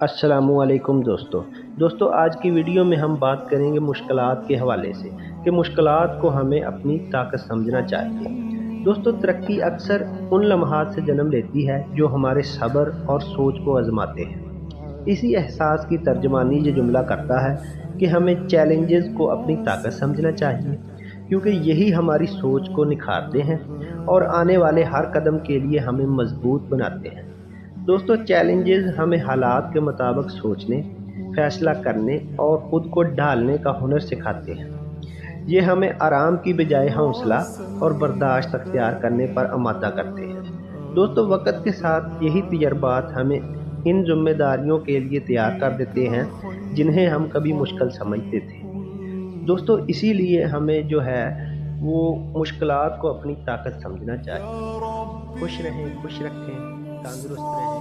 अस्सलामुअलैकुम दोस्तों आज की वीडियो में हम बात करेंगे मुश्किलात के हवाले से कि मुश्किलात को हमें अपनी ताकत समझना चाहिए। दोस्तों, तरक्की अक्सर उन लम्हात से जन्म लेती है जो हमारे सब्र और सोच को आजमाते हैं। इसी एहसास की तर्जमानी ये जुमला करता है कि हमें चैलेंजेस को अपनी ताकत समझना चाहिए, क्योंकि यही हमारी सोच को निखारते हैं और आने वाले हर कदम के लिए हमें मजबूत बनाते हैं। दोस्तों, चैलेंजेस हमें हालात के मुताबिक सोचने, फैसला करने और खुद को ढालने का हुनर सिखाते हैं। ये हमें आराम की बजाय हौसला और बर्दाश्त अख्तियार करने पर आमादा करते हैं। दोस्तों, वक्त के साथ यही तजर्बात हमें इन जिम्मेदारियों के लिए तैयार कर देते हैं जिन्हें हम कभी मुश्किल समझते थे। दोस्तों, इसीलिए हमें जो है वो मुश्किलात को अपनी ताकत समझना चाहिए। खुश रहें, खुश रखें, तंदुरुस्त रहें।